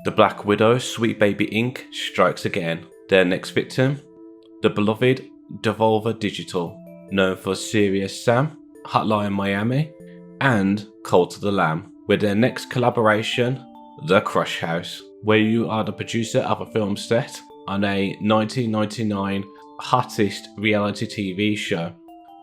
The Black Widow, Sweet Baby Inc. strikes again. Their next victim, the beloved Devolver Digital, known for Serious Sam, Hotline Miami, and Cult of the Lamb, with their next collaboration, The Crush House, where you are the producer of a film set on a 1999 hottest reality TV show,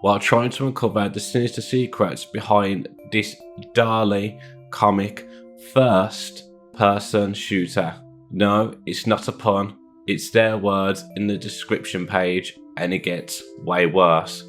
while trying to uncover the sinister secrets behind this darly comic first-person shooter. No, it's not a pun, it's their words in the description page, and it gets way worse.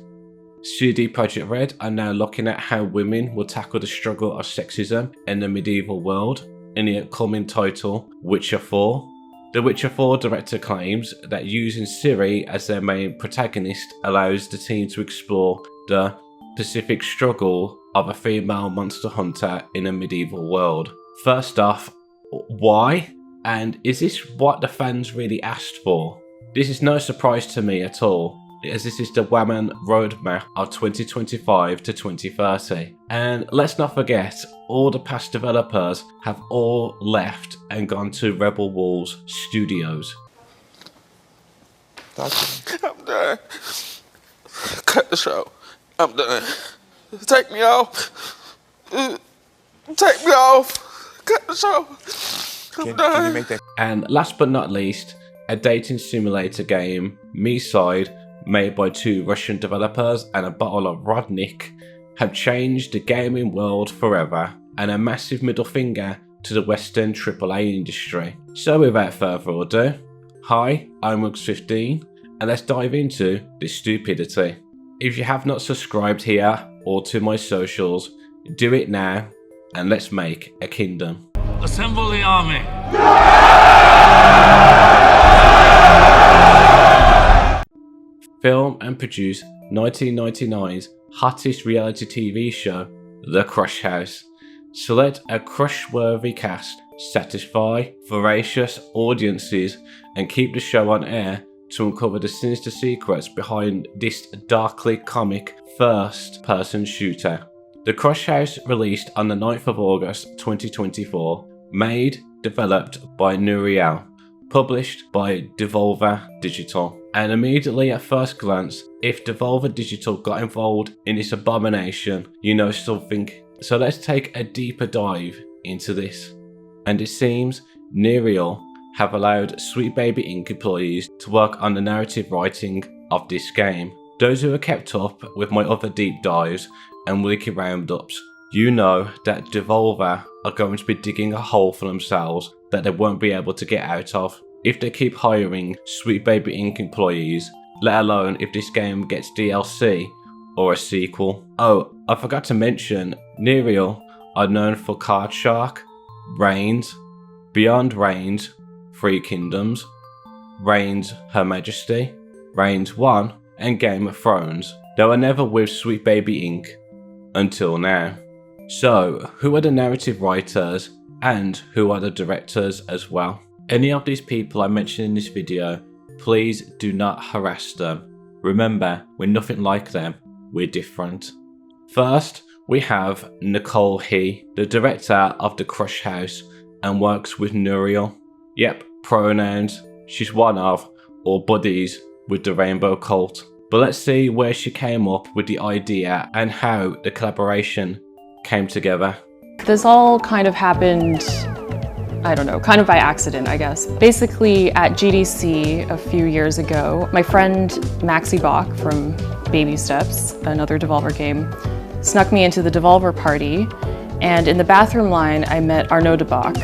CD Projekt Red are now looking at how women will tackle the struggle of sexism in the medieval world in the upcoming title, Witcher 4. The Witcher 4 director claims that using Ciri as their main protagonist allows the team to explore the specific struggle of a female monster hunter in a medieval world. First off, why? And is this what the fans really asked for? This is no surprise to me at all, as this is the woman roadmap of 2025 to 2030. And let's not forget, all the past developers have all left and gone to Rebel Wolves Studios. I'm done. Cut the show. I'm done. Take me off. Take me off. Cut the show. I'm done. Can you make that? And last but not least, a dating simulator game, Miside, made by two Russian developers and a bottle of Rodnik, have changed the gaming world forever, and a massive middle finger to the Western AAA industry. So without further ado, hi, I'm Wilksy, and let's dive into this stupidity. If you have not subscribed here or to my socials, do it now, and let's make a kingdom. Assemble the army. Film and produce 1999's hottest reality TV show, The Crush House. Select a crush-worthy cast, satisfy voracious audiences, and keep the show on air to uncover the sinister secrets behind this darkly comic first-person shooter. The Crush House released on the 9th of August 2024, made, developed by Nuriel, published by Devolver Digital. And immediately at first glance, if Devolver Digital got involved in this abomination, you know something. So let's take a deeper dive into this. And it seems Nuriel have allowed Sweet Baby Inc. employees to work on the narrative writing of this game. Those who have kept up with my other deep dives and wiki roundups, you know that Devolver are going to be digging a hole for themselves that they won't be able to get out of if they keep hiring Sweet Baby Inc. employees, let alone if this game gets DLC or a sequel. Oh, I forgot to mention, Nuriel are known for Card Shark, Reigns, Beyond Reigns, Three Kingdoms, Reigns Her Majesty, Reigns 1, and Game of Thrones. They were never with Sweet Baby Inc. until now. So, who are the narrative writers and who are the directors as well? Any of these people I mentioned in this video, please do not harass them. Remember, we're nothing like them, we're different. First, we have Nicole He, the director of The Crush House and works with Nuriel. Yep, pronouns, she's one of, or buddies with the Rainbow Cult. But let's see where she came up with the idea and how the collaboration came together. This all kind of happened, I don't know, kind of by accident, I guess. Basically, at GDC a few years ago, my friend Maxi Bach from Baby Steps, another Devolver game, snuck me into the Devolver party, and in the bathroom line, I met Arnaud de Bach.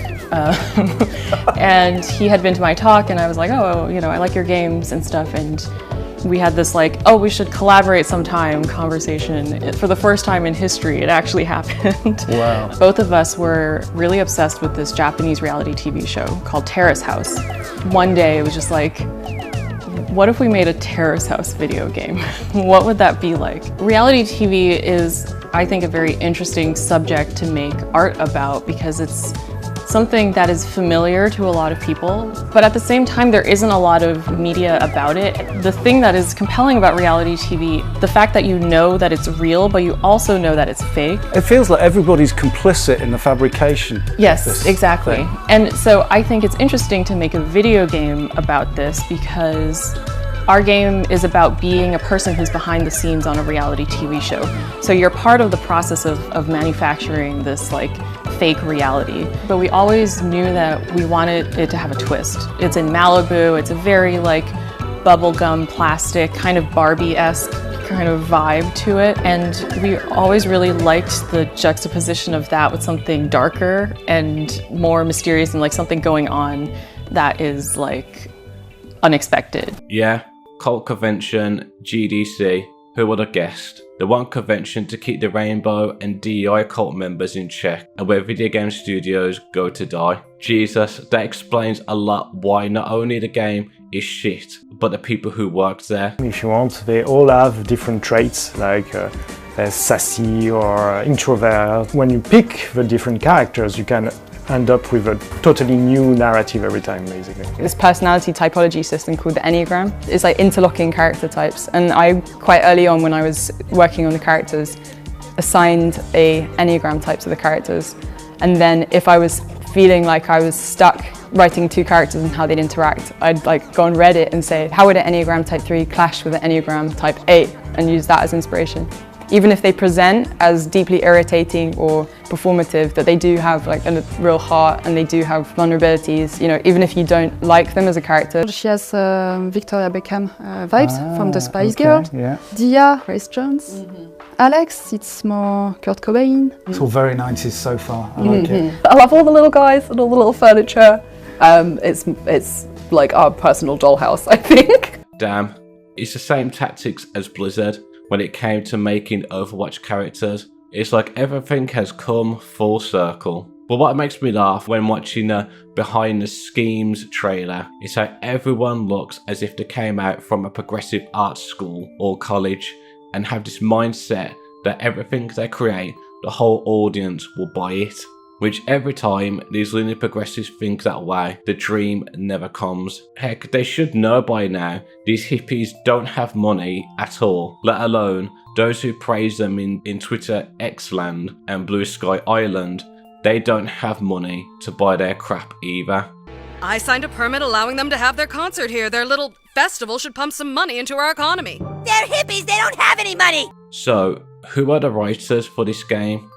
And he had been to my talk, and I was like, oh, you know, I like your games and stuff, and we had this like, oh, we should collaborate sometime conversation. For the first time in history, it actually happened. Wow. Both of us were really obsessed with this Japanese reality TV show called Terrace House. One day it was just like, what if we made a Terrace House video game? What would that be like? Reality TV is, I think, a very interesting subject to make art about because it's something that is familiar to a lot of people, but at the same time, there isn't a lot of media about it. The thing that is compelling about reality TV, the fact that you know that it's real, but you also know that it's fake. It feels like everybody's complicit in the fabrication. Yes, exactly. And so I think it's interesting to make a video game about this because our game is about being a person who's behind the scenes on a reality TV show. So you're part of the process of manufacturing this like fake reality. But we always knew that we wanted it to have a twist. It's in Malibu, it's a very like bubblegum plastic, kind of Barbie-esque kind of vibe to it. And we always really liked the juxtaposition of that with something darker and more mysterious and like something going on that is like unexpected. Yeah. Cult convention, GDC, who would have guessed? The one convention to keep the Rainbow and DEI cult members in check, and where video game studios go to die. Jesus, that explains a lot why not only the game is shit, but the people who worked there. If you want, they all have different traits, like they're sassy or introvert. When you pick the different characters, you can end up with a totally new narrative every time, basically. This personality typology system called the Enneagram is like interlocking character types, and I quite early on when I was working on the characters assigned a Enneagram type to the characters, and then if I was feeling like I was stuck writing two characters and how they'd interact, I'd like go on Reddit and say, how would an Enneagram type 3 clash with an Enneagram type 8, and use that as inspiration. Even if they present as deeply irritating or performative, that they do have like a real heart and they do have vulnerabilities, you know, even if you don't like them as a character. She has Victoria Beckham vibes from the Spice Girls. Yeah. Dia, Grace Jones. Alex, it's more Kurt Cobain. It's all very 90s so far. I like it. I love all the little guys and all the little furniture. It's like our personal dollhouse, I think. Damn, it's the same tactics as Blizzard when it came to making Overwatch characters. It's like everything has come full circle. But what makes me laugh when watching the Behind the Schemes trailer is how everyone looks as if they came out from a progressive arts school or college and have this mindset that everything they create, the whole audience will buy it. Which every time these linear progressives think that way, the dream never comes. Heck, they should know by now, these hippies don't have money at all, let alone those who praise them in Twitter X-Land and Blue Sky Island. They don't have money to buy their crap either. I signed a permit allowing them to have their concert here. Their little festival should pump some money into our economy. They're hippies, they don't have any money! So, who are the writers for this game?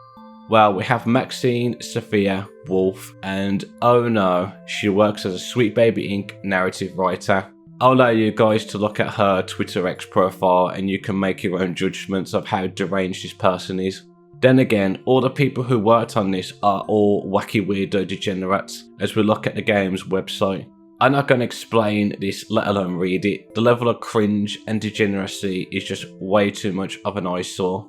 Well, we have Maxine Sophia Wolf, and oh no, she works as a Sweet Baby Inc. narrative writer. I'll allow you guys to look at her Twitter X profile and you can make your own judgments of how deranged this person is. Then again, all the people who worked on this are all wacky weirdo degenerates as we look at the game's website. I'm not going to explain this, let alone read it. The level of cringe and degeneracy is just way too much of an eyesore.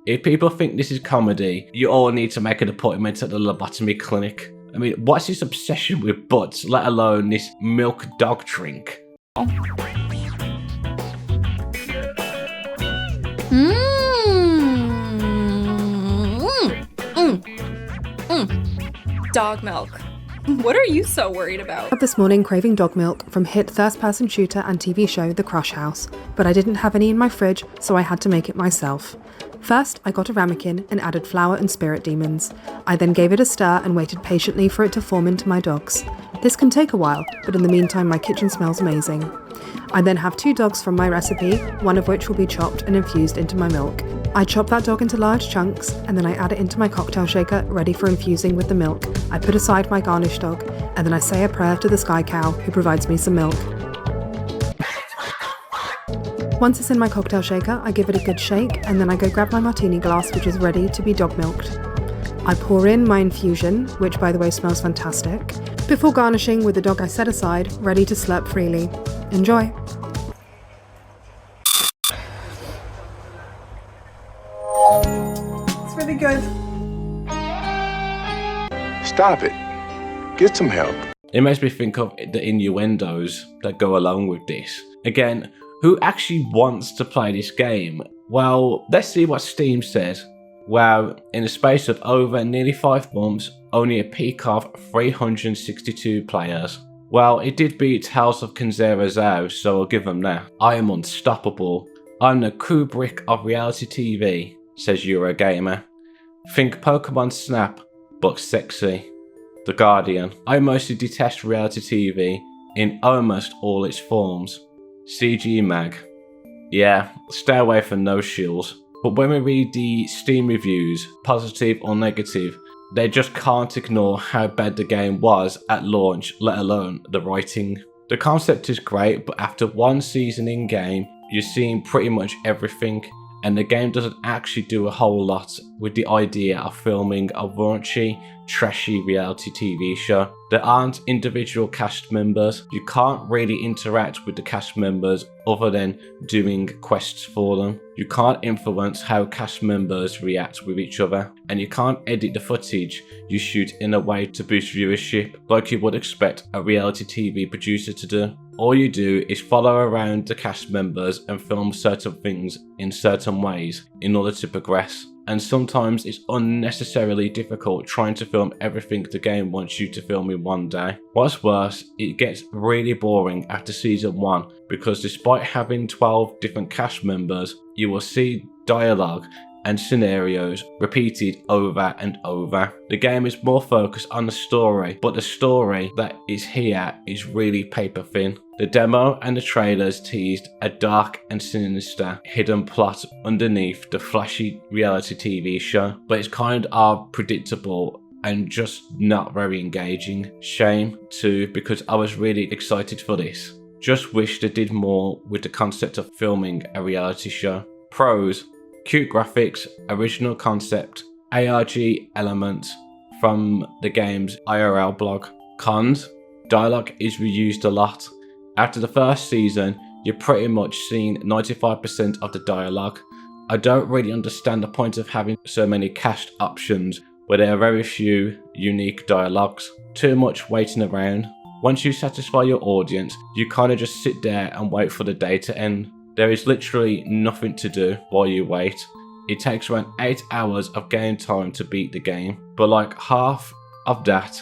If people think this is comedy, you all need to make an appointment at the lobotomy clinic. I mean, what's this obsession with butts, let alone this milk dog drink? Dog milk. What are you so worried about? Up this morning craving dog milk from hit first-person shooter and TV show The Crush House, but I didn't have any in my fridge, so I had to make it myself. First, I got a ramekin and added flour and spirit demons. I then gave it a stir and waited patiently for it to form into my dogs. This can take a while, but in the meantime my kitchen smells amazing. I then have 2 dogs from my recipe, one of which will be chopped and infused into my milk. I chop that dog into large chunks, and then I add it into my cocktail shaker, ready for infusing with the milk. I put aside my garnish dog, and then I say a prayer to the sky cow, who provides me some milk. Once it's in my cocktail shaker, I give it a good shake, and then I go grab my martini glass, which is ready to be dog milked. I pour in my infusion, which by the way smells fantastic, before garnishing with the dog I set aside, ready to slurp freely. Enjoy! It's really good. Stop it. Get some help. It makes me think of the innuendos that go along with this. Again, who actually wants to play this game? Well, let's see what Steam says. Wow, in the space of over nearly 5 months, only a peak of 362 players. Well, it did beat Tales of Kinzera, so I'll give them that. I am unstoppable. I'm the Kubrick of reality TV, says Eurogamer. Think Pokemon Snap, but sexy. The Guardian. I mostly detest reality TV in almost all its forms. CG Mag. Yeah, stay away from those shills. But when we read the Steam reviews, positive or negative, they just can't ignore how bad the game was at launch, let alone the writing. The concept is great, but after one season in game, you're seeing pretty much everything, and the game doesn't actually do a whole lot with the idea of filming a raunchy, trashy reality TV show. There aren't individual cast members. You can't really interact with the cast members other than doing quests for them. You can't influence how cast members react with each other, and you can't edit the footage you shoot in a way to boost viewership like you would expect a reality TV producer to do. All you do is follow around the cast members and film certain things in certain ways in order to progress. And sometimes it's unnecessarily difficult trying to film everything the game wants you to film in one day. What's worse, it gets really boring after season 1 because despite having 12 different cast members, you will see dialogue and scenarios repeated over and over. The game is more focused on the story, but the story that is here is really paper thin. The demo and the trailers teased a dark and sinister hidden plot underneath the flashy reality TV show, but it's kind of predictable and just not very engaging. Shame too, because I was really excited for this. Just wish they did more with the concept of filming a reality show. Pros: cute graphics, original concept, ARG elements from the game's IRL blog. Cons: dialogue is reused a lot. After the first season, you've pretty much seen 95% of the dialogue. I don't really understand the point of having so many cast options where there are very few unique dialogues. Too much waiting around. Once you satisfy your audience, you kind of just sit there and wait for the day to end. There is literally nothing to do while you wait. It takes around 8 hours of game time to beat the game, but like half of that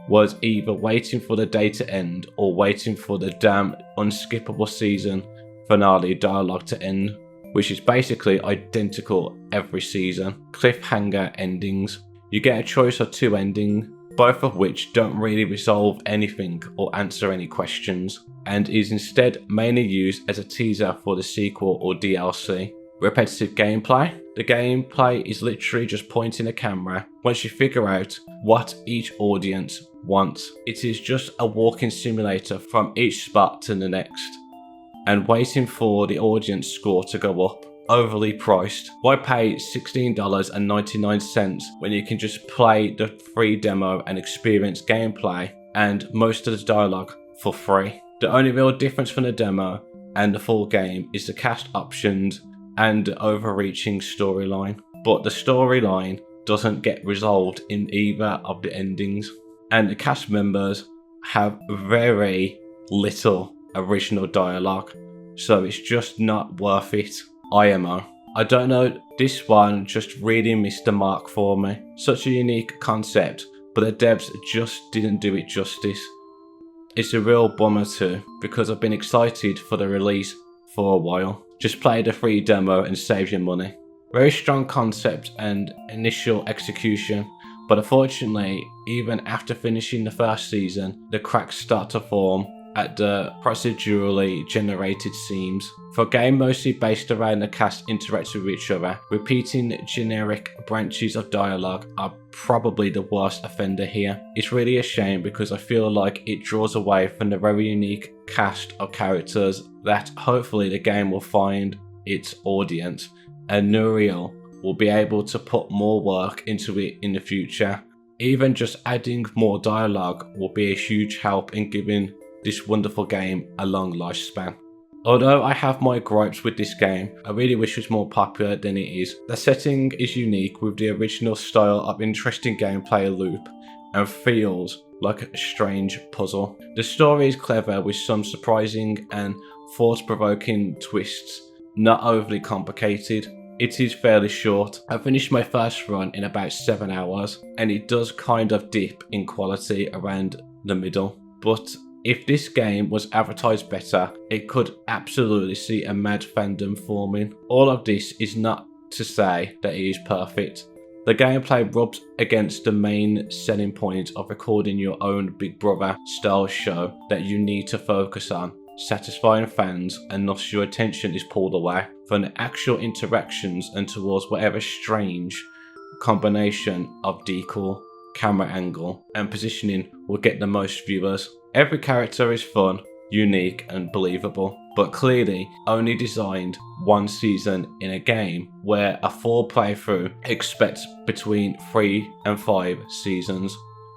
was either waiting for the day to end or waiting for the damn unskippable season finale dialogue to end, which is basically identical every season. Cliffhanger endings. You get a choice of 2 endings, both of which don't really resolve anything or answer any questions, and is instead mainly used as a teaser for the sequel or DLC. Repetitive gameplay. The gameplay is literally just pointing a camera once you figure out what each audience wants. It is just a walking simulator from each spot to the next, and waiting for the audience score to go up. Overly priced. Why pay $16.99 when you can just play the free demo and experience gameplay and most of the dialogue for free? The only real difference from the demo and the full game is the cast options and the overreaching storyline, but the storyline doesn't get resolved in either of the endings, and the cast members have very little original dialogue, so it's just not worth it. IMO. I don't know, this one just really missed the mark for me. Such a unique concept, but the devs just didn't do it justice. It's a real bummer too, because I've been excited for the release for a while. Just play the free demo and save your money. Very strong concept and initial execution, but unfortunately, even after finishing the first season, the cracks start to form at the procedurally generated seams. For a game mostly based around the cast interacting with each other, repeating generic branches of dialogue are probably the worst offender here. It's really a shame because I feel like it draws away from the very unique cast of characters that hopefully the game will find its audience, and Nuriel will be able to put more work into it in the future. Even just adding more dialogue will be a huge help in giving this wonderful game a long lifespan. Although I have my gripes with this game, I really wish it was more popular than it is. The setting is unique with the original style of interesting gameplay loop and feels like a strange puzzle. The story is clever with some surprising and thought-provoking twists, not overly complicated. It is fairly short. I finished my first run in about 7 hours, and it does kind of dip in quality around the middle. But if this game was advertised better, it could absolutely see a mad fandom forming. All of this is not to say that it is perfect. The gameplay rubs against the main selling point of recording your own Big Brother style show that you need to focus on, satisfying fans, and thus your attention is pulled away from the actual interactions and towards whatever strange combination of decor, camera angle, and positioning will get the most viewers. Every character is fun, unique, and believable, but clearly only designed one season in a game where a full playthrough expects between 3 and 5 seasons.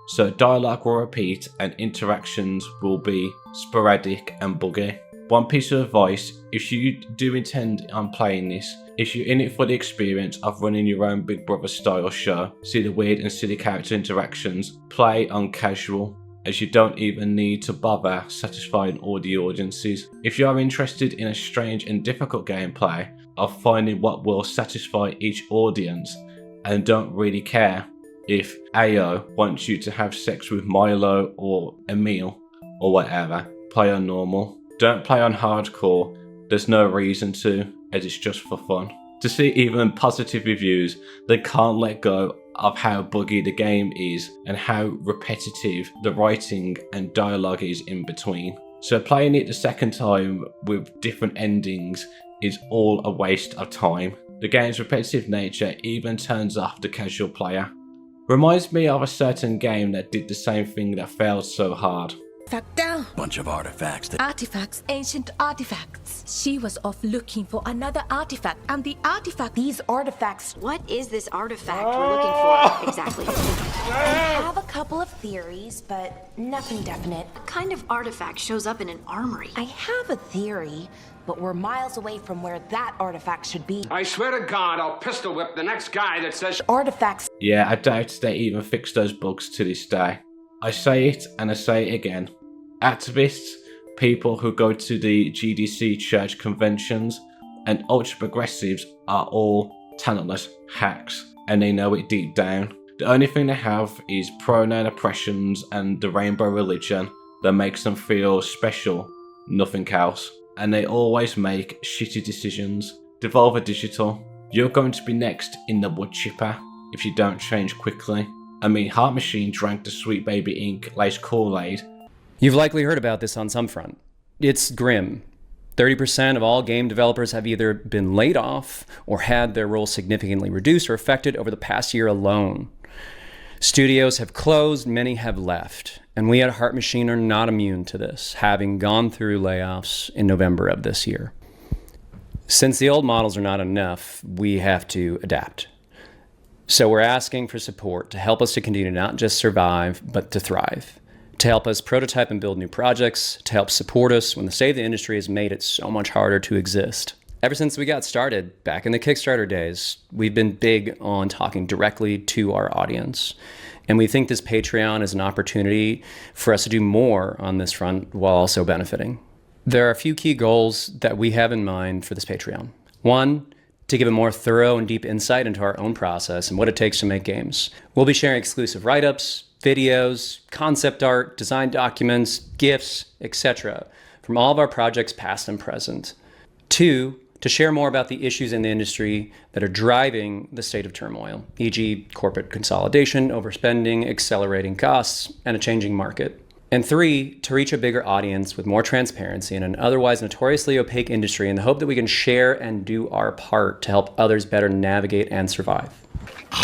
So dialogue will repeat and interactions will be sporadic and buggy. One piece of advice, if you do intend on playing this, if you're in it for the experience of running your own Big Brother style show, see the weird and silly character interactions, play on casual, as you don't even need to bother satisfying all the audiences. If you are interested in a strange and difficult gameplay of finding what will satisfy each audience and don't really care if Ao wants you to have sex with Milo or Emil or whatever, play on normal. Don't play on hardcore, there's no reason to, as it's just for fun. To see even positive reviews, they can't let go of how buggy the game is and how repetitive the writing and dialogue is in between. So playing it the second time with different endings is all a waste of time. The game's repetitive nature even turns off the casual player. Reminds me of a certain game that did the same thing that failed so hard. Fact down. Bunch of artifacts. Artifacts, ancient artifacts. She was off looking for another artifact, and the artifact. These artifacts. What is this artifact we're looking for exactly? I have a couple of theories, but nothing definite. What kind of artifact shows up in an armory? I have a theory, but we're miles away from where that artifact should be. I swear to God, I'll pistol whip the next guy that says artifacts. Yeah, I doubt they even fix those bugs to this day. I say it and I say it again. Activists, people who go to the GDC church conventions, and ultra progressives are all talentless hacks, and they know it deep down. The only thing they have is pronoun oppressions and the rainbow religion that makes them feel special, nothing else. And they always make shitty decisions. Devolver Digital, you're going to be next in the wood chipper if you don't change quickly. I mean, Heart Machine drank the Sweet Baby Ink laced Kool-Aid. You've likely heard about this on some front. It's grim. 30% of all game developers have either been laid off or had their roles significantly reduced or affected over the past year alone. Studios have closed, many have left, and we at Heart Machine are not immune to this, having gone through layoffs in November of this year. Since the old models are not enough, we have to adapt. So we're asking for support to help us to continue to not just survive, but to thrive. To help us prototype and build new projects, to help support us when the state of the industry has made it so much harder to exist. Ever since we got started, back in the Kickstarter days, we've been big on talking directly to our audience. And we think this Patreon is an opportunity for us to do more on this front while also benefiting. There are a few key goals that we have in mind for this Patreon. One, to give a more thorough and deep insight into our own process and what it takes to make games. We'll be sharing exclusive write-ups, videos, concept art, design documents, GIFs, etc. from all of our projects past and present. Two, to share more about the issues in the industry that are driving the state of turmoil, e.g. corporate consolidation, overspending, accelerating costs, and a changing market. And three, to reach a bigger audience with more transparency in an otherwise notoriously opaque industry in the hope that we can share and do our part to help others better navigate and survive.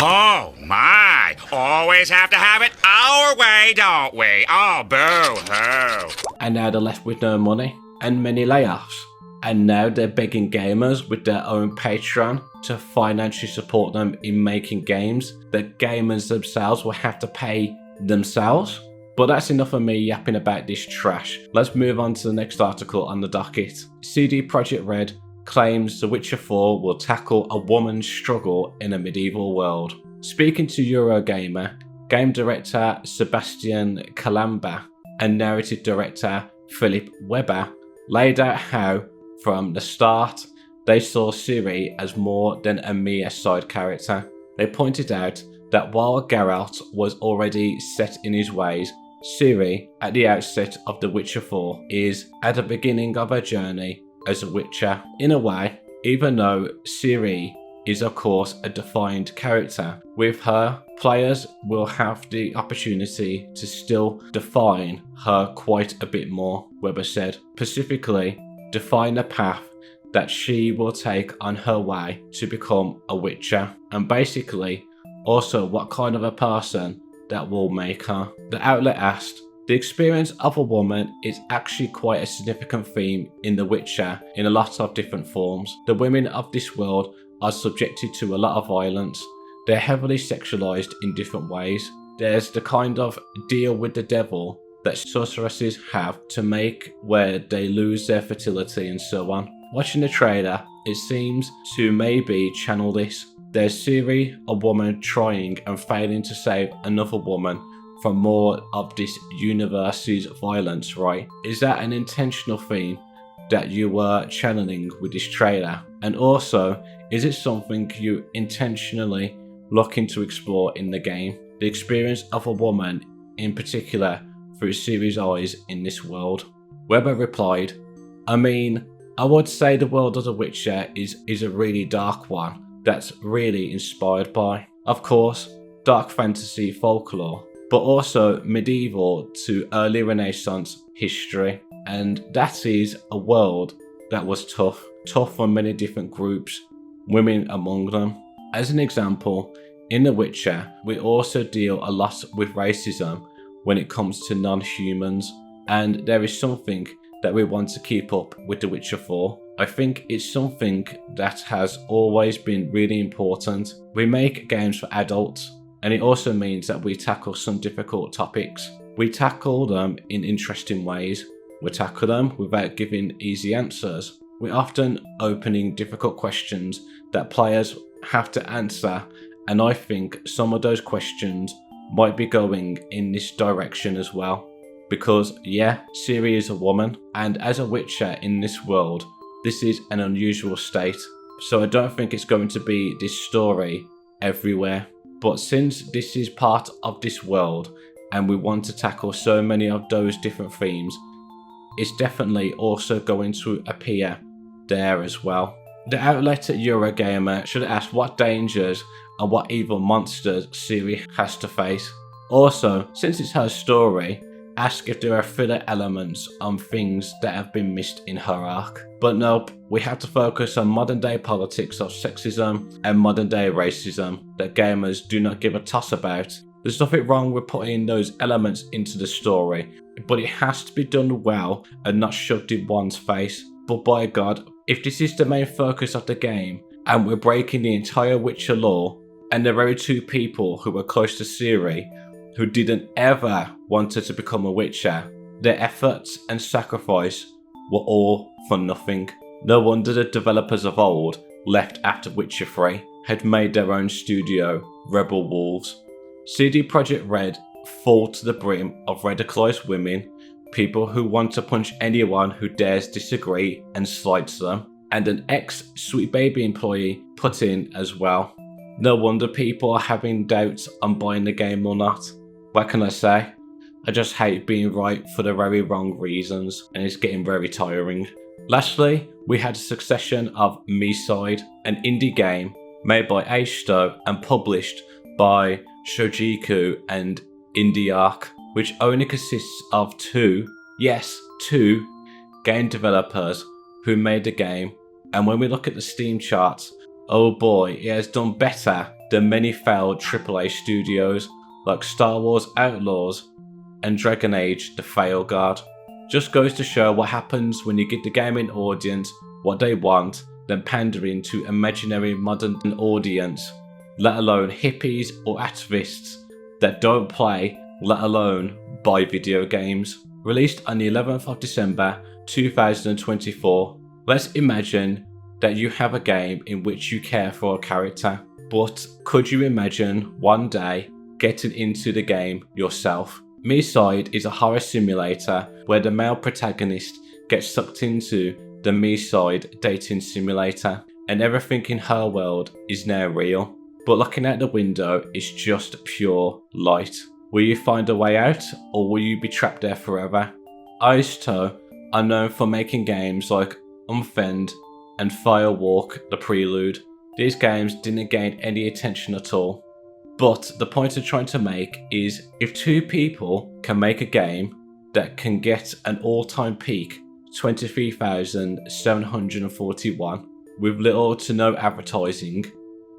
Oh my, always have to have it our way, don't we? Oh, boo-hoo. And now they're left with no money and many layoffs. And now they're begging gamers with their own Patreon to financially support them in making games that gamers themselves will have to pay themselves. But that's enough of me yapping about this trash. Let's move on to the next article on the docket. CD Projekt Red claims The Witcher 4 will tackle a woman's struggle in a medieval world. Speaking to Eurogamer, game director Sebastian Kalamba and narrative director Philip Weber laid out how, from the start, they saw Ciri as more than a mere side character. They pointed out that while Geralt was already set in his ways, Ciri, at the outset of The Witcher 4, is at the beginning of her journey as a Witcher. In a way, even though Ciri is of course a defined character, with her, players will have the opportunity to still define her quite a bit more, Webber said. Specifically, define the path that she will take on her way to become a Witcher, and basically also what kind of a person that will make her. The outlet asked, the experience of a woman is actually quite a significant theme in The Witcher in a lot of different forms. The women of this world are subjected to a lot of violence. They're heavily sexualized in different ways. There's the kind of deal with the devil that sorceresses have to make where they lose their fertility and so on. Watching the trailer, it seems to maybe channel this. There's Ciri, a woman trying and failing to save another woman from more of this universe's violence, right? Is that an intentional theme that you were channeling with this trailer? And also, is it something you intentionally looking to explore in the game? The experience of a woman, in particular, through Ciri's eyes in this world? Webber replied, I mean, I would say the world of The Witcher is a really dark one that's really inspired by, of course, dark fantasy folklore, but also medieval to early Renaissance history. And that is a world that was tough for many different groups, women among them. As an example, in The Witcher, we also deal a lot with racism when it comes to non-humans, and there is something that we want to keep up with The Witcher 4. I think it's something that has always been really important. We make games for adults, and it also means that we tackle some difficult topics. We tackle them in interesting ways. We tackle them without giving easy answers. We're often opening difficult questions that players have to answer, and I think some of those questions might be going in this direction as well. Because yeah, Ciri is a woman, and as a Witcher in this world, this is an unusual state. So I don't think it's going to be this story everywhere. But since this is part of this world, and we want to tackle so many of those different themes, it's definitely also going to appear there as well. The outlet at Eurogamer should ask what dangers and what evil monsters Ciri has to face. Also, since it's her story, ask if there are filler elements on things that have been missed in her arc. But nope, we have to focus on modern day politics of sexism and modern day racism that gamers do not give a toss about. There's nothing wrong with putting those elements into the story, but it has to be done well and not shoved in one's face. But by God, if this is the main focus of the game, and we're breaking the entire Witcher lore, and there are two people who were close to Ciri, who didn't ever wanted to become a Witcher, their efforts and sacrifice were all for nothing. No wonder the developers of old left after Witcher 3 had made their own studio, Rebel Wolves. CD Projekt Red full to the brim of radicalized women, people who want to punch anyone who dares disagree and slights them, and an ex-Sweet Baby employee put in as well. No wonder people are having doubts on buying the game or not. What can I say? I just hate being right for the very wrong reasons, and it's getting very tiring. Lastly, we had a succession of Miside, an indie game made by Ashto and published by Shojiku and IndieArc, which only consists of two game developers who made the game. And when we look at the Steam charts, oh boy, it has done better than many failed AAA studios like Star Wars Outlaws and Dragon Age The Fail Guard. Just goes to show what happens when you give the gaming audience what they want, then pandering to imaginary modern audience, let alone hippies or activists that don't play, let alone buy video games. Released on the 11th of December 2024, let's imagine that you have a game in which you care for a character, but could you imagine one day getting into the game yourself? Miside is a horror simulator where the male protagonist gets sucked into the Miside dating simulator, and everything in her world is now real. But looking out the window is just pure light. Will you find a way out, or will you be trapped there forever? Iceto are known for making games like Unfend and Firewalk the Prelude. These games didn't gain any attention at all. But the point I'm trying to make is, if two people can make a game that can get an all-time peak 23,741 with little to no advertising,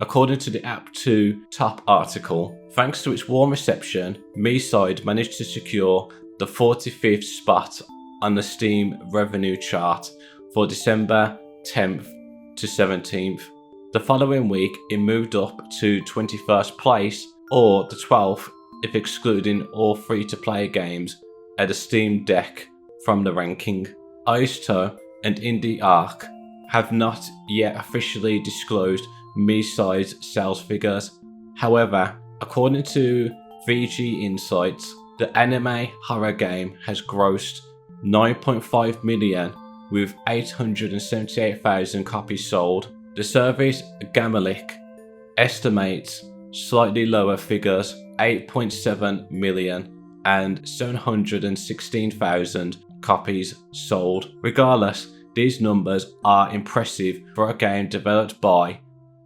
according to the App2 top article, thanks to its warm reception, Miside managed to secure the 45th spot on the Steam revenue chart for December 10th to 17th. The following week, it moved up to 21st place, or the 12th if excluding all free-to-play games at the Steam Deck from the ranking. Iceto and Indie Arc have not yet officially disclosed Miside's sales figures. However, according to VG Insights, the anime horror game has grossed 9.5 million with 878,000 copies sold. The service Gamalik estimates slightly lower figures, 8.7 million and 716,000 copies sold. Regardless, these numbers are impressive for a game developed by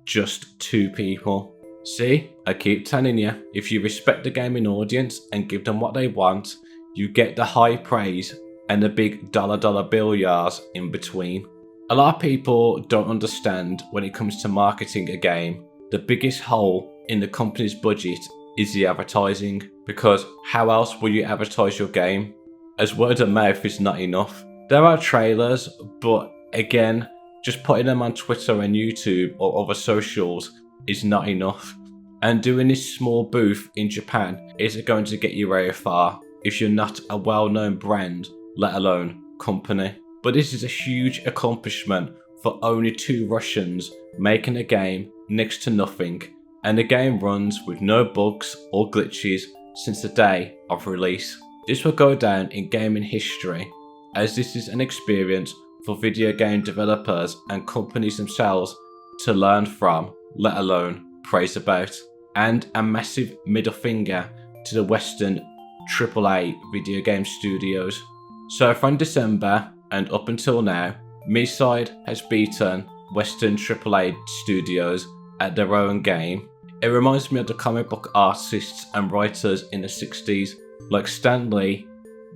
just 2 people. See, I keep telling you, if you respect the gaming audience and give them what they want, you get the high praise and the big dollar bill yars in between. A lot of people don't understand when it comes to marketing a game, the biggest hole in the company's budget is the advertising, because how else will you advertise your game? As word of mouth is not enough. There are trailers, but again, just putting them on Twitter and YouTube or other socials is not enough. And doing this small booth in Japan isn't going to get you very far if you're not a well-known brand, let alone company. But this is a huge accomplishment for only 2 Russians making a game next to nothing, and the game runs with no bugs or glitches since the day of release. This will go down in gaming history, as this is an experience for video game developers and companies themselves to learn from, let alone praise about, and a massive middle finger to the Western AAA video game studios. So from December and up until now, Miside has beaten Western AAA studios at their own game. It reminds me of the comic book artists and writers in the 60s like Stan Lee,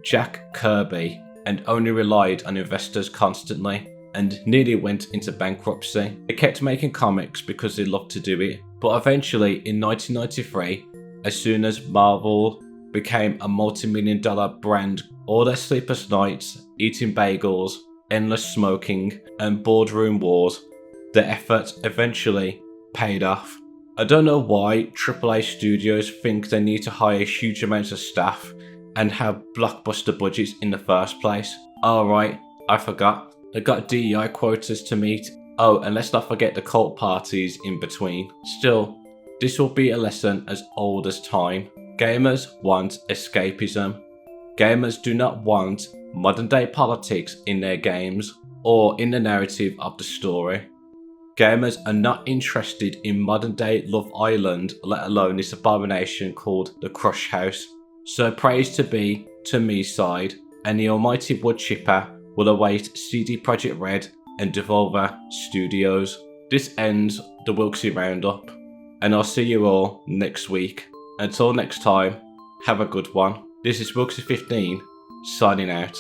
Jack Kirby, and only relied on investors constantly and nearly went into bankruptcy. They kept making comics because they loved to do it, but eventually in 1993, as soon as Marvel became a multi-million-dollar brand, all their sleepless nights, eating bagels, endless smoking, and boardroom wars, their efforts eventually paid off. I don't know why AAA studios think they need to hire huge amounts of staff and have blockbuster budgets in the first place. Oh right, I forgot. They got DEI quotas to meet. Oh, and let's not forget the cult parties in between. Still, this will be a lesson as old as time. Gamers want escapism. Gamers do not want modern day politics in their games or in the narrative of the story. Gamers are not interested in modern day Love Island, let alone this abomination called the Crush House. So praise to be to Miside, and the almighty wood chipper will await CD Projekt Red and Devolver Studios. This ends the Wilksy Roundup, and I'll see you all next week. Until next time, have a good one. This is Wilksy15, signing out.